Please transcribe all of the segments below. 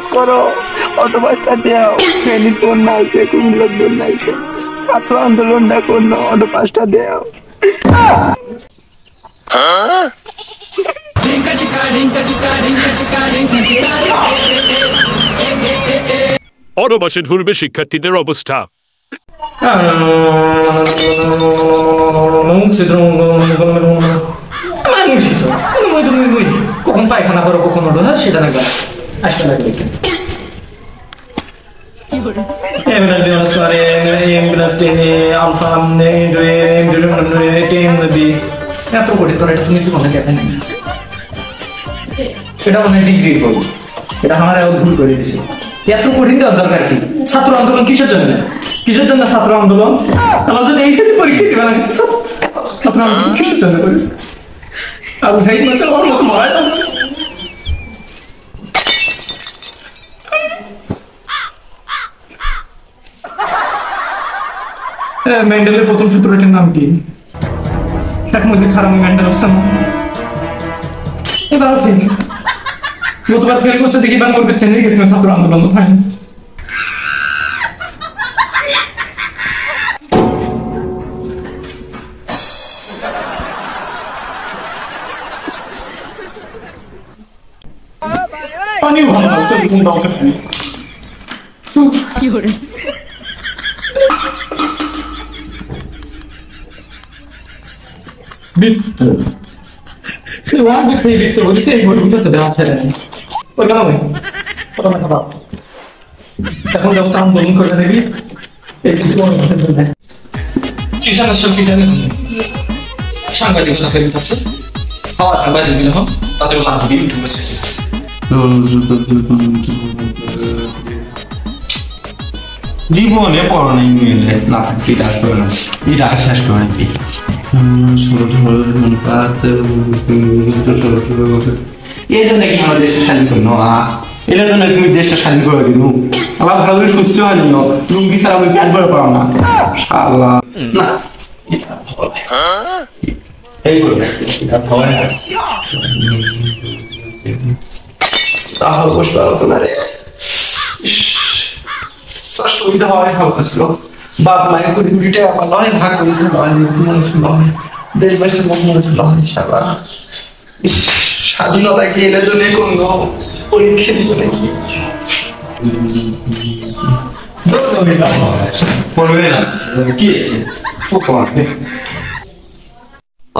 Pass করো, auto পাসটা দেও। ফেনী বন্যা হয়েছে, কুমিল্লার বন্যা হয়েছে, ছাত্র আন্দোলনটা করলো, অটো পাসটা দেও। অটোবাসে ঢুলবে শিক্ষার্থীদের অবস্থা। কখন পায়খানা করো কখন ওঠো না সেটা না আসতে লাগবে এত করি তোর এটা তুমি জীবনে দেখে নেই এটা অনেক ডিগ্রি করবো এটা আমার ভুল করে দিয়েছে এত কঠিন দেওয়ার দরকার কি ছাত্র আন্দোলন কিসের জন্য ছাত্র আন্দোলন আমার যদি এইচএসসি পরীক্ষা দিবে না কিন্তু ছাত্র আন্দোলন কিসের জন্য করেছে আবু সাইদ বলছে ওর মতো মারাই না মেন্ডেলের প্রথম সূত্রটির নাম কি শেখ মুজিব সারামি মেন্ডেল অপশন এবার ঠিক গতবার ফেল করছে দেখি বান করবে তেনে গেছিল ছাত্র আন্দোলন ভাই পানি ভালো আছে তুমি দাও সেখানে কি করে বিট্টু ওয়া বিট্টু বিট্টু বলেছে এই বড় বিট্টু দেওয়া ছেড়ে নেই ওর কেন ভাই ওটা না খারাপ এখন যখন আন্দোলন করে দেখি এই সিস্টেম কিষানের সব কিষানের সাংবাদিকতা ফেলে দিচ্ছে খাওয়া সাংবাদিক দিলে হোক তাদের লাভ দিয়ে ঢুকেছে জীবনে পড়ানো মিলে না এটা আসবে না এটা আশ্বাস করে কি এই জন্য কি আমার দেশটা স্বাধীন করলো এটার জন্য তুমি দেশটা স্বাধীন করে দিল আবার ভালো করে সুস্থ হয়নি লুঙ্গি ছাড়া আমি প্যান্ট পরে পারো না শালা না এই করবে এটা ভয় না তাহলে বসতে পারছো না রে সুবিধা হয় ভালো ছিল বাপ মায়ের কোটি কোটি টাকা পালো হয় ভাগ করে দেশবাসীর মনে ছিল ইনশাআল্লাহ স্বাধীনতা কি এলে জন্য কোনো পরীক্ষা দিব নাকি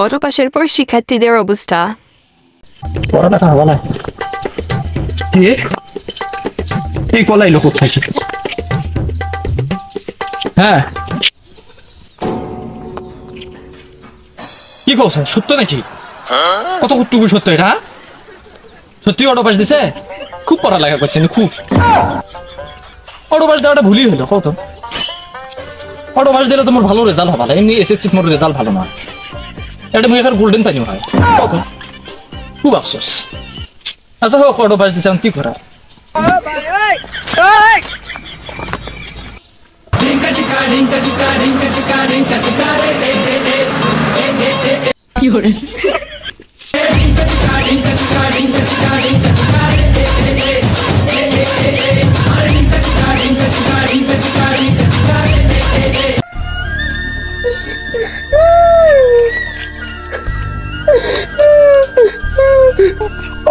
অটো পাসের পর শিক্ষার্থীদের অবস্থা পড়াটা হবে না এই কলাই লোক থাকে হ্যাঁ কি কৌছে সত্য নাকি কত কতটুকু সত্য এটা সত্যি অটো পাস দিছে খুব পড়ালেখা করছেন খুব অটো পাস দেওয়াটা ভুলই হলো কত অটো পাস দিলে তোমার ভালো রেজাল্ট হবে না এমনি এসএসসি মোর রেজাল্ট ভালো না এটা মুই এখন গোল্ডেন পাইনি হয় কত খুব আফসোস আচ্ছা হোক অটো পাস দিছে কি করার কি করে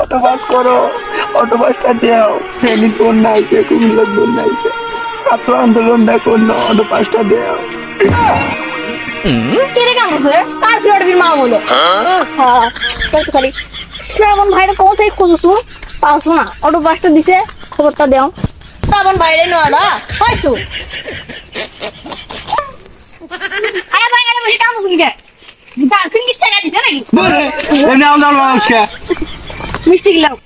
অটো পাস করো, অটো পাসটা দেও। ফেনী বন্যা হয়েছে, কুমিল্লার বন্যা হয়েছে, ছাত্র আন্দোলনটা করলো, অটো পাসটা দেও। কেরে কাম করছে কার ফিরোডের মা হলো হ্যাঁ কত খালি শ্রাবণ ভাইরা কোথা থেকে খুঁজছো পাওছো না অটো পাসটা দিছে খবরটা দাও শ্রাবণ ভাইরে নড়া হয়তো আরে ভাই আরে বেশি কাম করছিস কে ডালফিন কি সেরা দিছে নাকি বলে এনে আমদার মানুষকে মিষ্টি গিলাও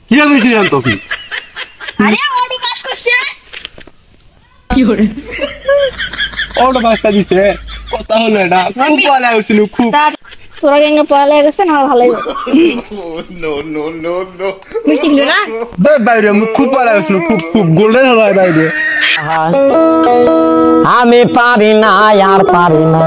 কি মিষ্টি জানতো কি আরে অটো পাস করছে কি করে অটো পাসটা দিছে কথা হলো এটা খুব ভালো হয়েছিল খুব তোরা গেঙ্গে পড়ালে গেছে না ভালোই নো নো নো নো মিষ্টি গিলো না বাইরে খুব ভালো হয়েছিল খুব খুব গোল্ডেন হলো বাইরে আমি পারি না আর পারি না